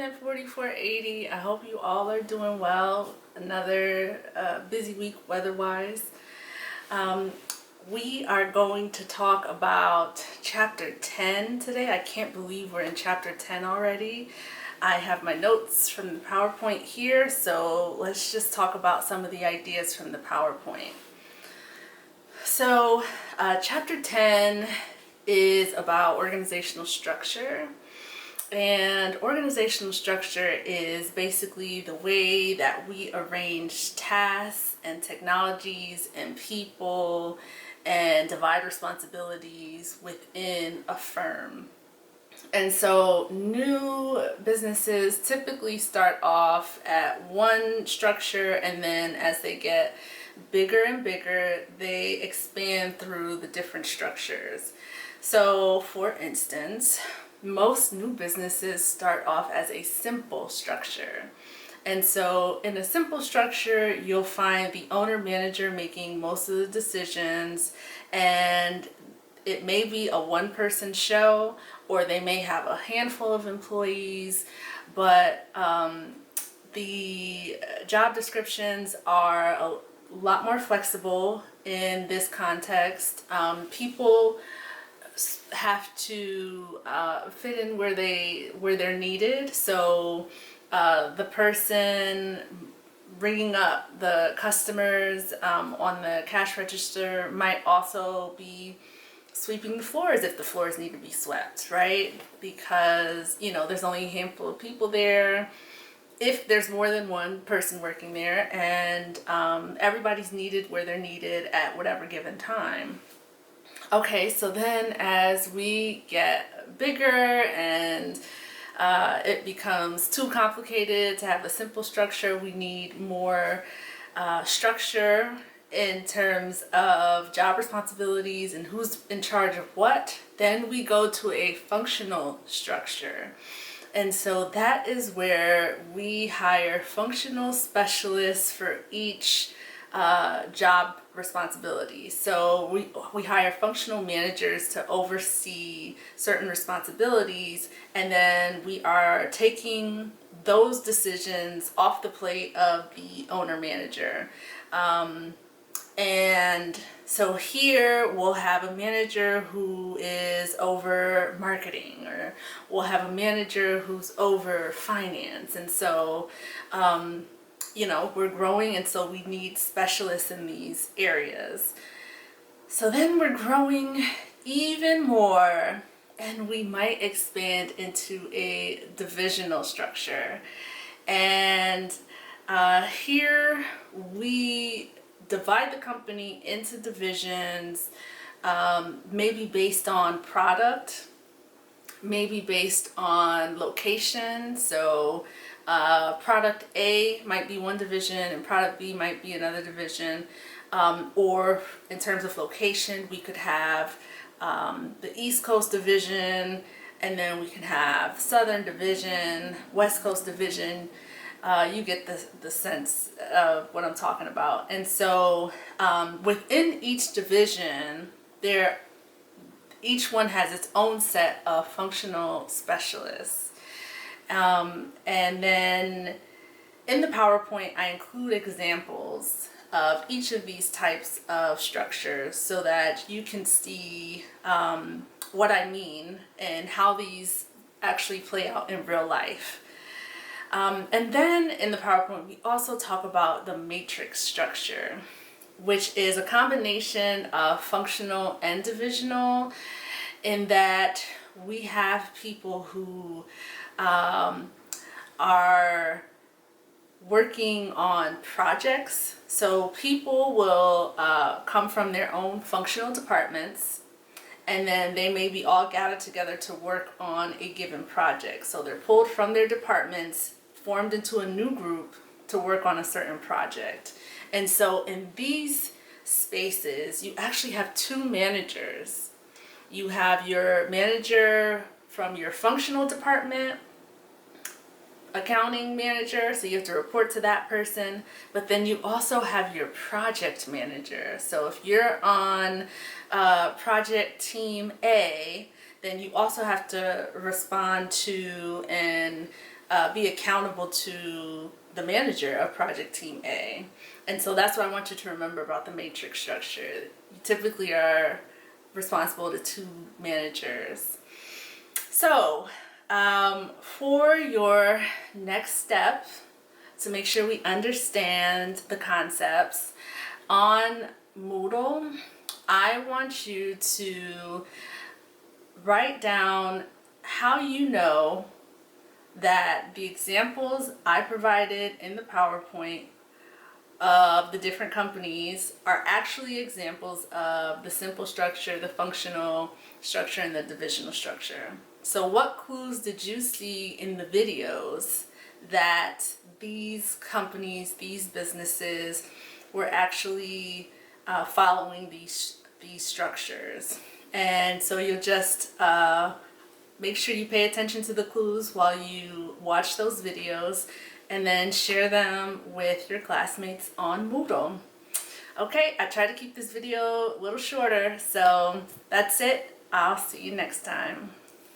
at 4480. I hope you all are doing well. Another busy week weather-wise. We are going to talk about chapter 10 today. I can't believe we're in chapter 10 already. I have my notes from the PowerPoint here, so let's just talk about some of the ideas from the PowerPoint. So chapter 10 is about organizational structure. And organizational structure is basically the way that we arrange tasks and technologies and people and divide responsibilities within a firm. And so new businesses typically start off at one structure, and then as they get bigger and bigger, they expand through the different structures. So for instance, most new businesses start off as a simple structure. And so in a simple structure, you'll find the owner manager making most of the decisions, and it may be a one-person show, or they may have a handful of employees, but the job descriptions are a lot more flexible in this context. People have to fit in where they're needed. So the person ringing up the customers on the cash register might also be sweeping the floors if the floors need to be swept, right? Because there's only a handful of people there. If there's more than one person working there, and everybody's needed where they're needed at whatever given time. Okay, so then as we get bigger and it becomes too complicated to have a simple structure, we need more structure in terms of job responsibilities and who's in charge of what. Then we go to a functional structure. And so that is where we hire functional specialists for each job responsibility. So we hire functional managers to oversee certain responsibilities, and then we are taking those decisions off the plate of the owner manager. And so here we'll have a manager who is over marketing, or we'll have a manager who's over finance. And so we're growing, and so we need specialists in these areas. So then we're growing even more, and we might expand into a divisional structure. And here we divide the company into divisions, maybe based on product, maybe based on location. So product A might be one division and product B might be another division. Or in terms of location, we could have the East Coast division, and then we can have Southern division, West Coast division. You get the sense of what I'm talking about. And so within each division, each one has its own set of functional specialists. And then in the PowerPoint, I include examples of each of these types of structures so that you can see what I mean and how these actually play out in real life. And then in the PowerPoint, we also talk about the matrix structure, which is a combination of functional and divisional, in that we have people who are working on projects. So people will come from their own functional departments, and then they may be all gathered together to work on a given project. So they're pulled from their departments, formed into a new group to work on a certain project. And so in these spaces, you actually have two managers. You have your manager from your functional department, accounting manager, so you have to report to that person, but then you also have your project manager. So if you're on project team A, then you also have to respond to and be accountable to the manager of Project Team A. And so that's what I want you to remember about the matrix structure. You typically are responsible to 2 managers. So for your next step, to make sure we understand the concepts on Moodle, I want you to write down how you know that the examples I provided in the PowerPoint of the different companies are actually examples of the simple structure, the functional structure, and the divisional structure. So what clues did you see in the videos that these companies, these businesses were actually following these structures? And so you'll just make sure you pay attention to the clues while you watch those videos, and then share them with your classmates on Moodle. Okay, I tried to keep this video a little shorter, so that's it. I'll see you next time.